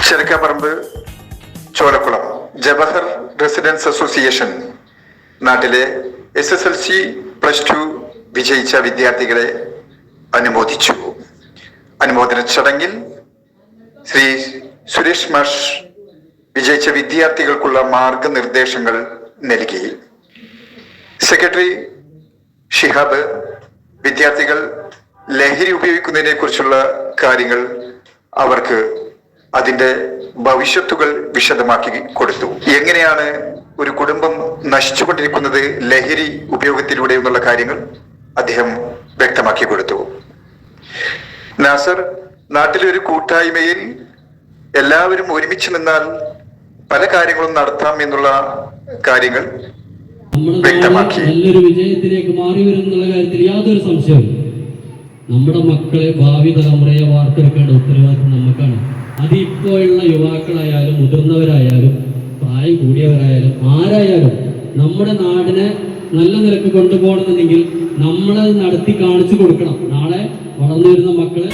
ചെറുക്കപ്പറമ്പ് Cholakkulam Jawahar residence association നാട്ടിലെ SSLC +2 വിജയിച്ച വിദ്യാർത്ഥികളെ അനുമോദിച്ചു. അനുമോദന ചടങ്ങിൽ ശ്രീ സുരേഷ് മാഷ് വിജയിച്ച വിദ്യാർത്ഥികൾക്കുള്ള മാർഗനിർദ്ദേശങ്ങൾ നൽകി. സെക്രട്ടറി ഷിഹാബ് വിദ്യാർത്ഥികൾ ലഹരി ഉപയോഗിക്കുന്നതിനെ കുറിച്ചുള്ള കാര്യങ്ങൾ അവർക്ക് അതിന്റെ ഭവിഷ്യത്തുകൾ വിശദമാക്കി കൊടുത്തു. എങ്ങനെയാണ് ഒരു കുടുംബം നശിച്ചുകൊണ്ടിരിക്കുന്നത് ലഹരി ഉപയോഗത്തിലൂടെ എന്നുള്ള കാര്യങ്ങൾ അദ്ദേഹം വ്യക്തമാക്കി കൊടുത്തു. നാസർ, നാട്ടിലെ ഒരു കൂട്ടായ്മയിൽ എല്ലാവരും ഒരുമിച്ച് നിന്നാൽ പല കാര്യങ്ങളും നടത്താം എന്നുള്ള കാര്യങ്ങൾ വ്യക്തമാക്കി. നല്ലൊരു വിജയത്തിലേക്ക് മാറി വരുന്നുള്ള കാര്യത്തിൽ യാതൊരു സംശയവും. നമ്മുടെ മക്കളെ, ഭാവി തലമുറയെ വാർത്തെടുക്കേണ്ട ഉത്തരവാദിത്വം നമുക്കാണ്. അതിപ്പോഴുള്ള യുവാക്കളായാലും മുതിർന്നവരായാലും പ്രായം കൂടിയവരായാലും ആരായാലും നമ്മുടെ നാടിനെ നല്ല നിലക്ക് കൊണ്ടുപോകണമെന്നുണ്ടെങ്കിൽ നമ്മളത് നടത്തി കാണിച്ചു കൊടുക്കണം. നാളെ വളർന്നു വരുന്ന മക്കളെ